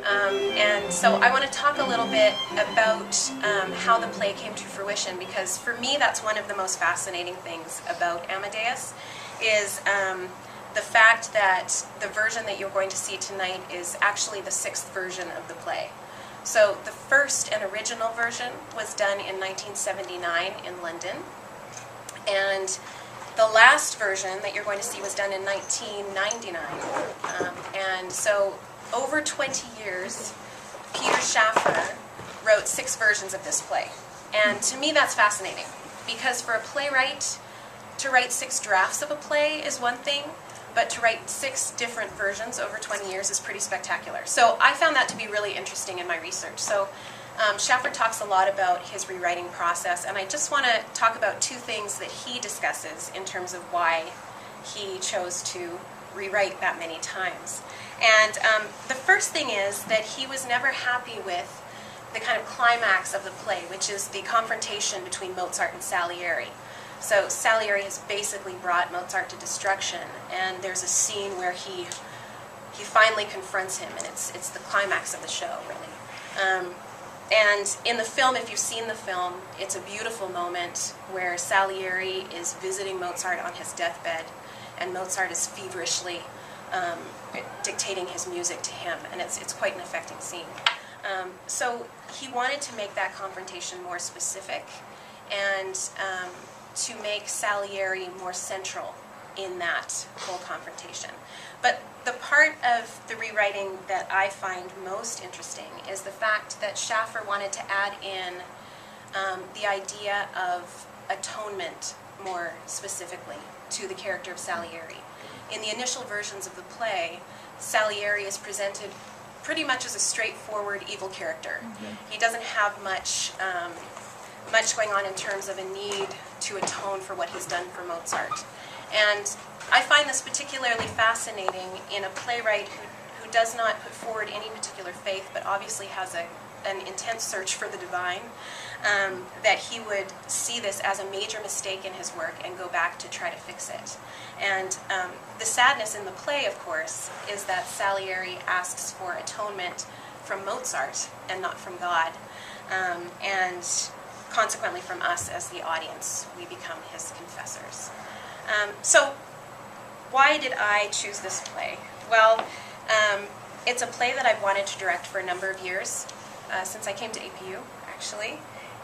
And so I want to talk a little bit about how the play came to fruition, because for me that's one of the most fascinating things about Amadeus is the fact that the version that you're going to see tonight is actually the 6th version of the play. So the first and original version was done in 1979 in London, and the last version that you're going to see was done in 1999. And so over 20 years, Peter Shaffer wrote 6 versions of this play. And to me that's fascinating, because for a playwright to write 6 drafts of a play is one thing, but to write 6 different versions over 20 years is pretty spectacular. So I found that to be really interesting in my research. So Shaffer talks a lot about his rewriting process, and I just want to talk about 2 things that he discusses in terms of why he chose to rewrite that many times. And the first thing is that he was never happy with the kind of climax of the play, which is the confrontation between Mozart and Salieri. So Salieri has basically brought Mozart to destruction, and there's a scene where he finally confronts him, and it's the climax of the show, really. And in the film, if you've seen the film, it's a beautiful moment where Salieri is visiting Mozart on his deathbed, and Mozart is feverishly dictating his music to him, and it's quite an affecting scene. So he wanted to make that confrontation more specific, and to make Salieri more central in that whole confrontation. But the part of the rewriting that I find most interesting is the fact that Shaffer wanted to add in the idea of atonement more specifically to the character of Salieri. In the initial versions of the play, Salieri is presented pretty much as a straightforward evil character. Mm-hmm. He doesn't have much going on in terms of a need to atone for what he's done for Mozart. And I find this particularly fascinating in a playwright who does not put forward any particular faith, but obviously has an intense search for the divine, that he would see this as a major mistake in his work and go back to try to fix it. And the sadness in the play, of course, is that Salieri asks for atonement from Mozart and not from God. And consequently from us as the audience, we become his confessors. So why did I choose this play? Well, it's a play that I've wanted to direct for a number of years, since I came to APU, actually.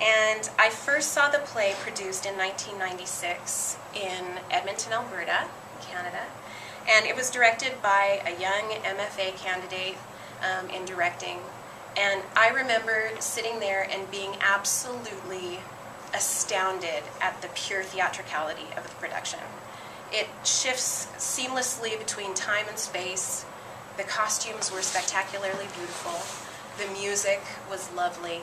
And I first saw the play produced in 1996 in Edmonton, Alberta, Canada. And it was directed by a young MFA candidate in directing. And I remember sitting there and being absolutely astounded at the pure theatricality of the production. It shifts seamlessly between time and space. The costumes were spectacularly beautiful. The music was lovely.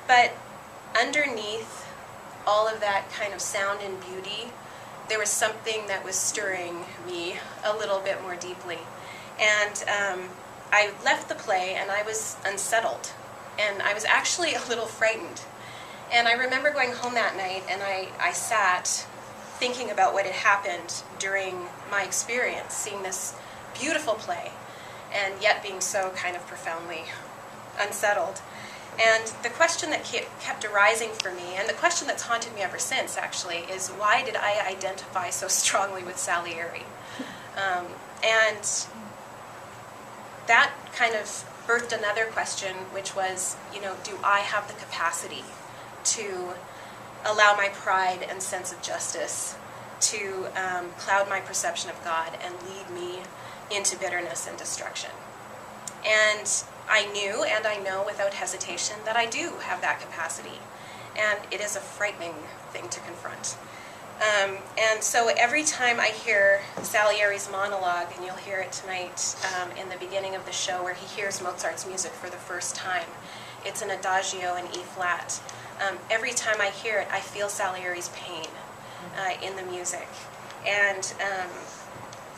But underneath all of that kind of sound and beauty, there was something that was stirring me a little bit more deeply. And I left the play and I was unsettled, and I was actually a little frightened. And I remember going home that night and I sat thinking about what had happened during my experience, seeing this beautiful play and yet being so kind of profoundly unsettled. And the question that kept arising for me, and the question that's haunted me ever since actually, is why did I identify so strongly with Salieri? And that kind of birthed another question, which was, do I have the capacity to allow my pride and sense of justice to cloud my perception of God and lead me into bitterness and destruction? And I knew and I know without hesitation that I do have that capacity. And it is a frightening thing to confront. And so every time I hear Salieri's monologue, and you'll hear it tonight in the beginning of the show where he hears Mozart's music for the first time, it's an adagio in E-flat. Every time I hear it, I feel Salieri's pain in the music. And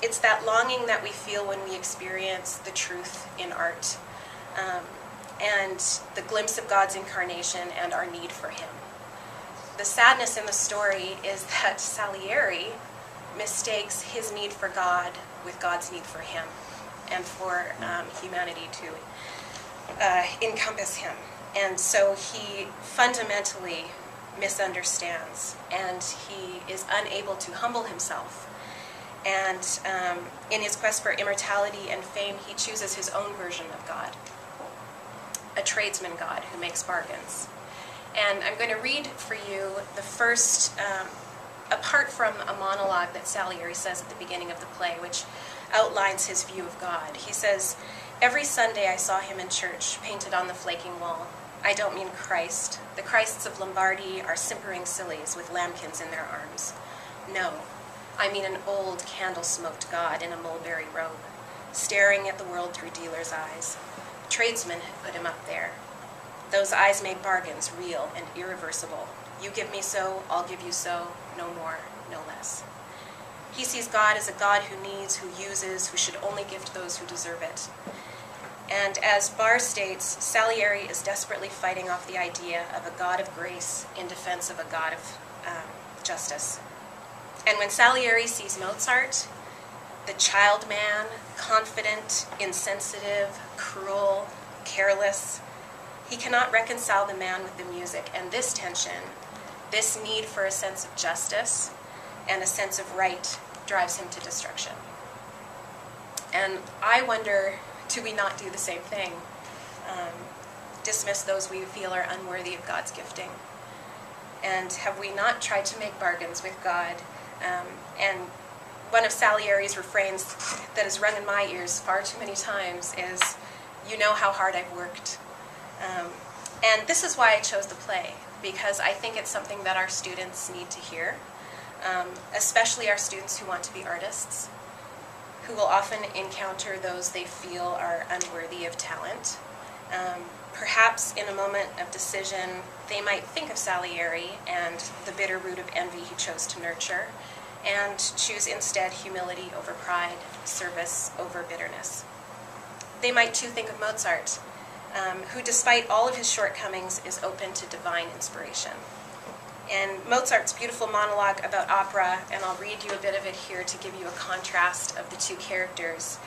it's that longing that we feel when we experience the truth in art, and the glimpse of God's incarnation and our need for him. The sadness in the story is that Salieri mistakes his need for God with God's need for him. and for humanity to encompass him. And so he fundamentally misunderstands, and he is unable to humble himself. And in his quest for immortality and fame, he chooses his own version of God, a tradesman God who makes bargains. And I'm going to read for you the first, apart from a monologue that Salieri says at the beginning of the play, which outlines his view of God. He says, "Every Sunday I saw him in church, painted on the flaking wall. I don't mean Christ. The Christs of Lombardy are simpering sillies with lambkins in their arms. No, I mean an old candle-smoked God in a mulberry robe, staring at the world through dealer's eyes. Tradesmen had put him up there. Those eyes made bargains real and irreversible. You give me so, I'll give you so, no more, no less. He sees God as a God who needs, who uses, who should only give to those who deserve it." And as Barr states, Salieri is desperately fighting off the idea of a God of grace in defense of a God of justice. And when Salieri sees Mozart, the child man, confident, insensitive, cruel, careless, he cannot reconcile the man with the music, and this tension, this need for a sense of justice and a sense of right, drives him to destruction. And I wonder, do we not do the same thing? Dismiss those we feel are unworthy of God's gifting? And have we not tried to make bargains with God? And one of Salieri's refrains that has rung in my ears far too many times is, "You know how hard I've worked." And this is why I chose the play, because I think it's something that our students need to hear, especially our students who want to be artists, who will often encounter those they feel are unworthy of talent. Perhaps in a moment of decision, they might think of Salieri and the bitter root of envy he chose to nurture, and choose instead humility over pride, service over bitterness. They might too think of Mozart, who despite all of his shortcomings is open to divine inspiration. And Mozart's beautiful monologue about opera, and I'll read you a bit of it here to give you a contrast of the two characters.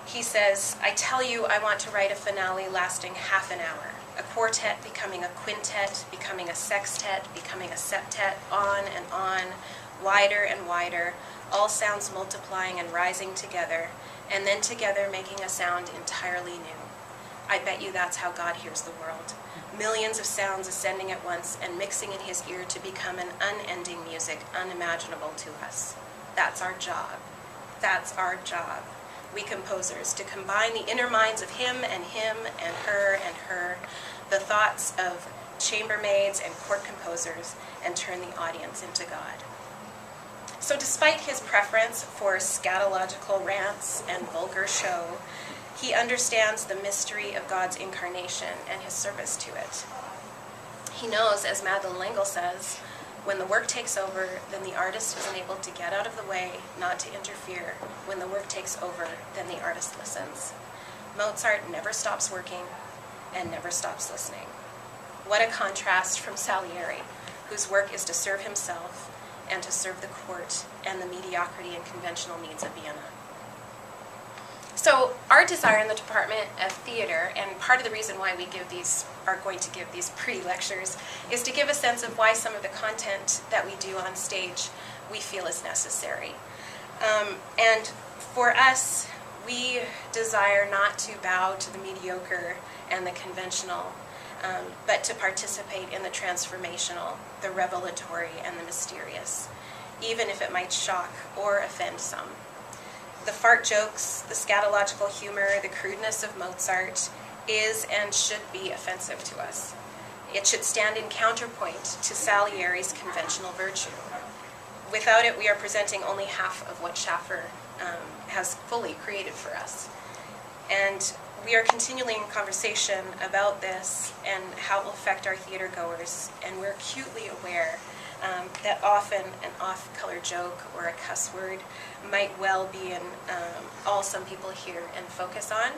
He says, "I tell you I want to write a finale lasting half an hour, a quartet becoming a quintet, becoming a sextet, becoming a septet, on, wider and wider, all sounds multiplying and rising together, and then together making a sound entirely new. I bet you that's how God hears the world. Millions of sounds ascending at once and mixing in his ear to become an unending music unimaginable to us. That's our job. That's our job. We composers, to combine the inner minds of him and her, the thoughts of chambermaids and court composers, and turn the audience into God." So despite his preference for scatological rants and vulgar show, he understands the mystery of God's incarnation and his service to it. He knows, as Madeleine L'Engle says, when the work takes over, then the artist is enabled to get out of the way, not to interfere. When the work takes over, then the artist listens. Mozart never stops working and never stops listening. What a contrast from Salieri, whose work is to serve himself and to serve the court and the mediocrity and conventional needs of Vienna. So our desire in the Department of Theater, and part of the reason why we are going to give these pre-lectures, is to give a sense of why some of the content that we do on stage we feel is necessary. And for us, we desire not to bow to the mediocre and the conventional, but to participate in the transformational, the revelatory, and the mysterious, even if it might shock or offend some. The fart jokes, the scatological humor, the crudeness of Mozart is and should be offensive to us. It should stand in counterpoint to Salieri's conventional virtue. Without it, we are presenting only half of what Schaffer has fully created for us. And we are continually in conversation about this and how it will affect our theater goers, and we're acutely aware that often an off-color joke or a cuss word might well be in all some people hear and focus on.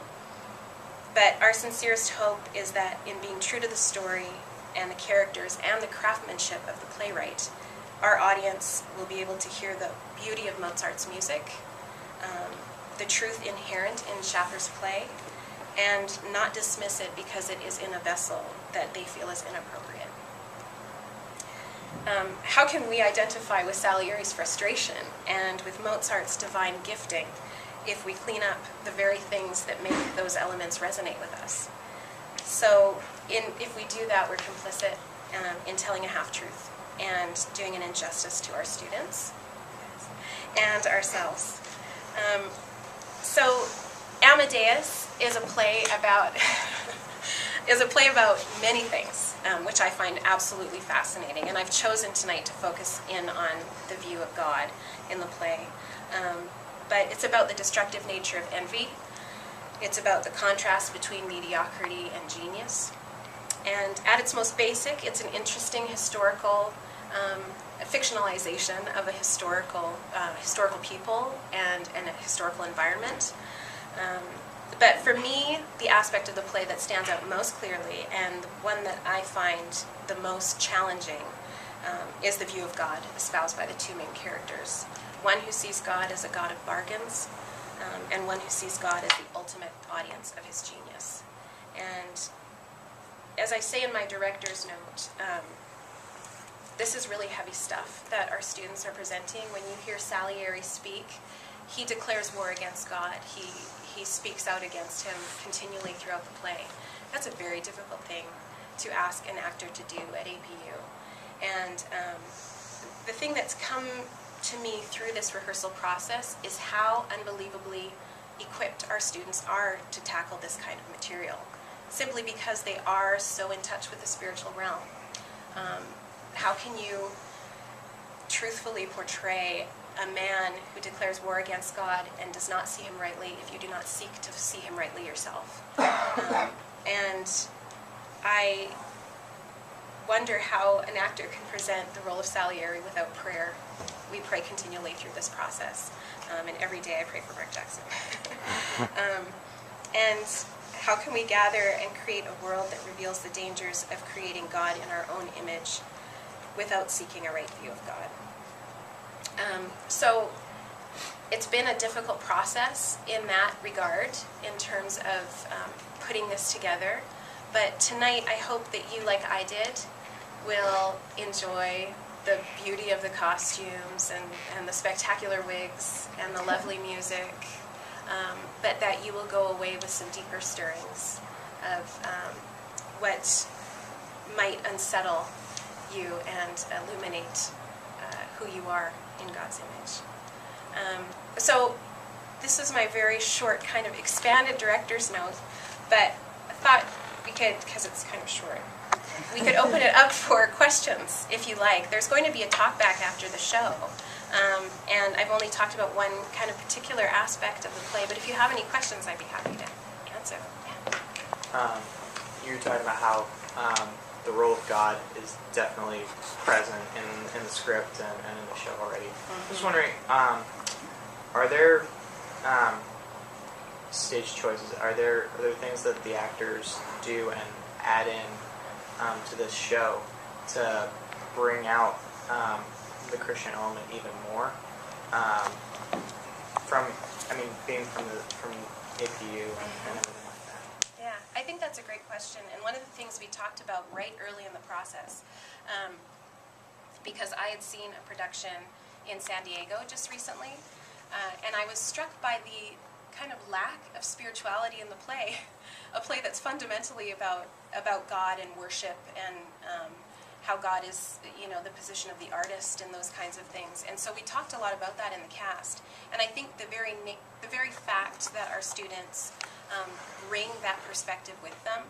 But our sincerest hope is that in being true to the story and the characters and the craftsmanship of the playwright, our audience will be able to hear the beauty of Mozart's music, the truth inherent in Schaffer's play and not dismiss it because it is in a vessel that they feel is inappropriate. How can we identify with Salieri's frustration and with Mozart's divine gifting if we clean up the very things that make those elements resonate with us? So if we do that, we're complicit in telling a half-truth and doing an injustice to our students and ourselves. So Amadeus is a play about many things, which I find absolutely fascinating. And I've chosen tonight to focus in on the view of God in the play. But it's about the destructive nature of envy. It's about the contrast between mediocrity and genius. And at its most basic, it's an interesting historical fictionalization of a historical people and a historical environment. But for me, the aspect of the play that stands out most clearly and the one that I find the most challenging is the view of God espoused by the two main characters. One who sees God as a God of bargains, and one who sees God as the ultimate audience of his genius. And as I say in my director's note, this is really heavy stuff that our students are presenting. When you hear Salieri speak, he declares war against God. He speaks out against him continually throughout the play. That's a very difficult thing to ask an actor to do at APU. And the thing that's come to me through this rehearsal process is how unbelievably equipped our students are to tackle this kind of material, simply because they are so in touch with the spiritual realm. How can you truthfully portray a man who declares war against God and does not see him rightly if you do not seek to see him rightly yourself? And I wonder how an actor can present the role of Salieri without prayer. We pray continually through this process, and every day I pray for Mark Jackson. And how can we gather and create a world that reveals the dangers of creating God in our own image without seeking a right view of God? So it's been a difficult process in that regard in terms of putting this together. But tonight I hope that you, like I did, will enjoy the beauty of the costumes and the spectacular wigs and the lovely music, but that you will go away with some deeper stirrings of what might unsettle you and illuminate who you are in God's image. So this is my very short, kind of expanded director's note, but I thought we could, because it's kind of short, we could open it up for questions, if you like. There's going to be a talk back after the show, and I've only talked about one kind of particular aspect of the play, but if you have any questions, I'd be happy to answer. Yeah. You were talking about how the role of God is definitely present in the script and in the show already. Mm-hmm. Just wondering, are there stage choices? Are there things that the actors do and add in to this show to bring out the Christian element even more? Being from APU and everything like that. Yeah, I think that's a great question, and one of the things we talked about right early in the process, because I had seen a production in San Diego just recently, and I was struck by the kind of lack of spirituality in the play, a play that's fundamentally about God and worship and how God is, the position of the artist and those kinds of things. And so we talked a lot about that in the cast. And I think the very fact that our students bring that perspective with them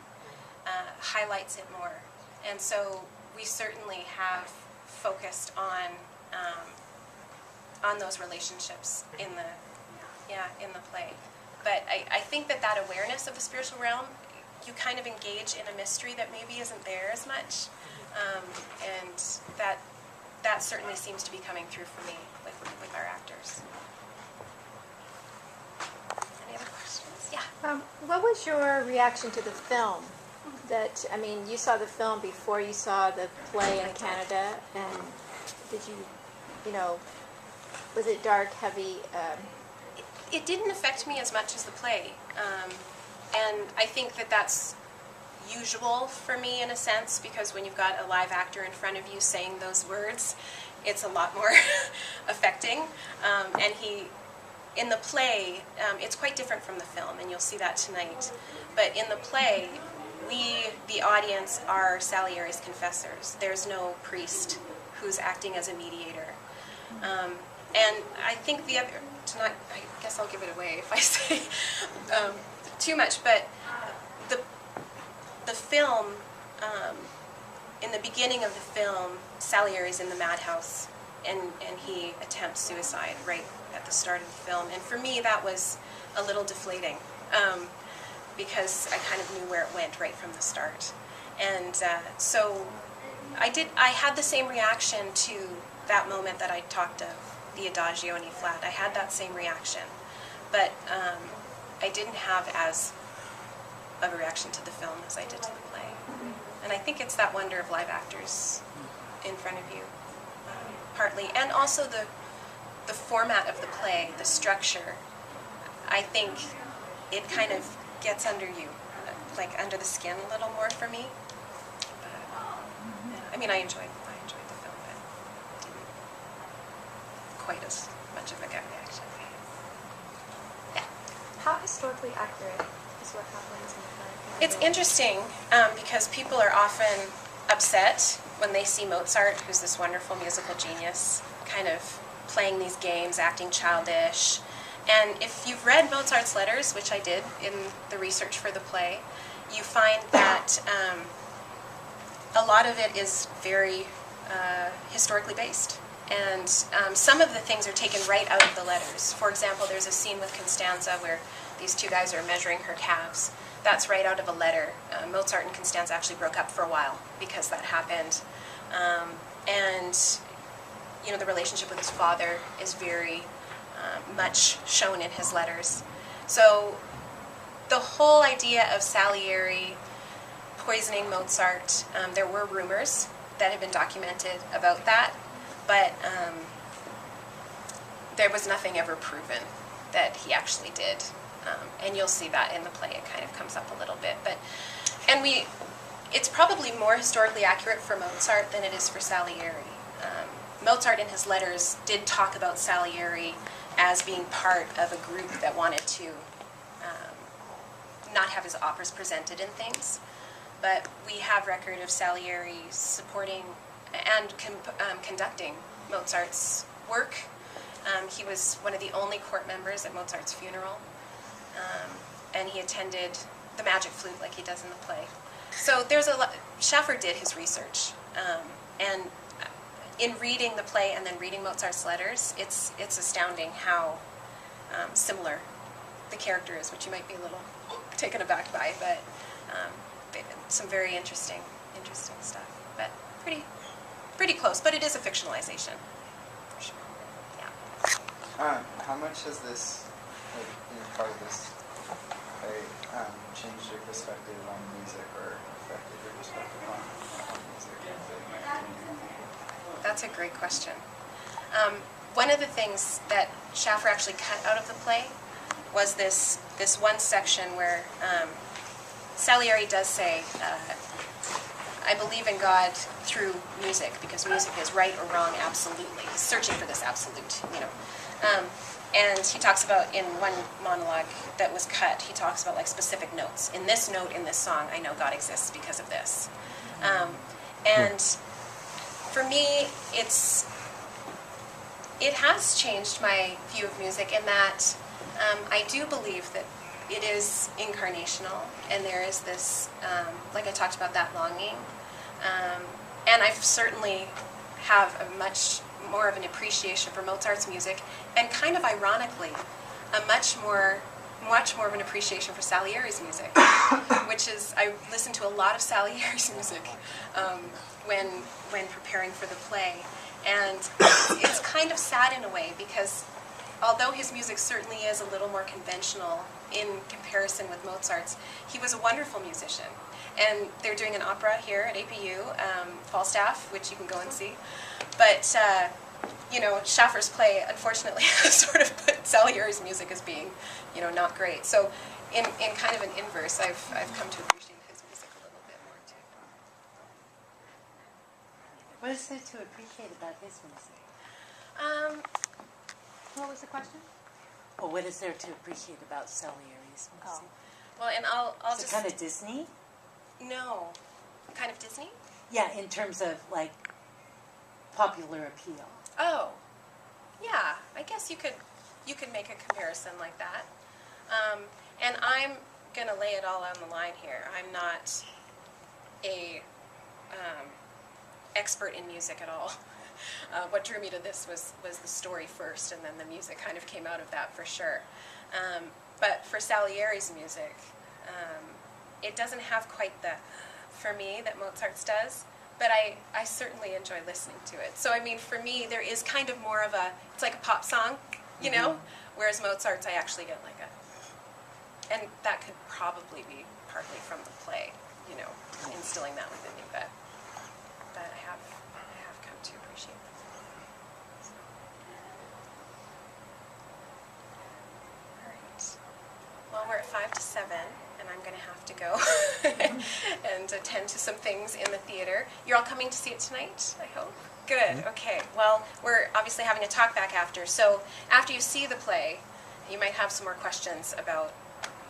highlights it more. And so we certainly have focused on those relationships in the play. But I think that awareness of the spiritual realm, you kind of engage in a mystery that maybe isn't there as much. And that certainly seems to be coming through for me with our actors. Any other questions? Yeah. What was your reaction to the film? You saw the film before you saw the play in Canada, and did you, was it dark, heavy? It didn't affect me as much as the play. And I think that that's usual for me in a sense, because when you've got a live actor in front of you saying those words, it's a lot more affecting. And in the play, it's quite different from the film, and you'll see that tonight. But in the play, we, the audience, are Salieri's confessors. There's no priest who's acting as a mediator. And I think the other, tonight, I guess I'll give it away if I say too much, but the film, in the beginning of the film, Salieri's in the madhouse, and he attempts suicide right at the start of the film. And for me, that was a little deflating, because I kind of knew where it went right from the start. And so I had the same reaction to that moment that I talked of, the Adagio in E flat. I had that same reaction, but I didn't have as of a reaction to the film as I did to the play. And I think it's that wonder of live actors in front of you, partly, and also the format of the play, the structure. I think it kind of gets under you, like under the skin a little more for me. But, I mean, I enjoyed the film, but didn't quite as much of a gut reaction. Yeah. How historically accurate is what happens in the play? It's interesting because people are often upset when they see Mozart, who's this wonderful musical genius, kind of playing these games, acting childish. And if you've read Mozart's letters, which I did in the research for the play, you find that a lot of it is very historically based. And some of the things are taken right out of the letters. For example, there's a scene with Constanza where these two guys are measuring her calves. That's right out of a letter. Mozart and Constanza actually broke up for a while because that happened. And you know, the relationship with his father is very much shown in his letters. So the whole idea of Salieri poisoning Mozart, there were rumors that have been documented about that, but there was nothing ever proven that he actually did. And you'll see that in the play. It kind of comes up a little bit. It's probably more historically accurate for Mozart than it is for Salieri. Mozart in his letters did talk about Salieri as being part of a group that wanted to not have his operas presented in things. But we have record of Salieri supporting and conducting Mozart's work. He was one of the only court members at Mozart's funeral, and he attended the magic flute like he does in the play. So there's a lot. Schaffer did his research, and in reading the play and then reading Mozart's letters, it's astounding how similar the character is, which you might be a little taken aback by, but some very interesting stuff. But pretty close. But it is a fictionalization, for sure. Yeah. How much has this, like, being part of this play, changed your perspective on music or affected your perspective on music? That's a great question. One of the things that Schaffer actually cut out of the play was this one section where Salieri does say, I believe in God through music, because music is right or wrong absolutely. He's searching for this absolute, you know. And he talks about, in one monologue that was cut, he talks about like specific notes. In this note, in this song, I know God exists because of this. And for me, it has changed my view of music in that I do believe that it is incarnational, and there is this, like I talked about, that longing. And I certainly have a much more of an appreciation for Mozart's music, and kind of ironically, a much more of an appreciation for Salieri's music, which is, I listen to a lot of Salieri's music when preparing for the play, and it's kind of sad in a way, because although his music certainly is a little more conventional in comparison with Mozart's, he was a wonderful musician. And they're doing an opera here at APU, Falstaff, which you can go and see. But you know, Schaffer's play, unfortunately, sort of put Salieri's music as being, you know, not great. So in kind of an inverse, I've come to appreciate his music a little bit more too. What is there to appreciate about his music? What was the question? Or what is there to appreciate about Salieri's music? Oh. Well, and I'll Is just it kind of Disney? no, kind of Disney. Yeah, in terms of like popular appeal. Oh, yeah. I guess you could make a comparison like that. And I'm gonna lay it all on the line here. I'm not a expert in music at all. What drew me to this was the story first, and then the music kind of came out of that for sure. But for Salieri's music, it doesn't have quite the for me that Mozart's does. But I certainly enjoy listening to it. So I mean, for me, there is kind of more of it's like a pop song, you know? Whereas Mozart's, I actually get like and that could probably be partly from the play, you know, instilling that within me. But I have come to appreciate it. All right. Well, we're at 5 to 7. And I'm going to have to go and attend to some things in the theater. You're all coming to see it tonight, I hope? Good, okay. Well, we're obviously having a talk back after. So after you see the play, you might have some more questions about,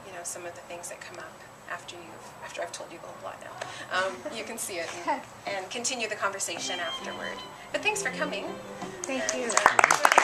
you know, some of the things that come up after I've told you the whole plot now. You can see it and continue the conversation afterward. But thanks for coming. Thank you. And,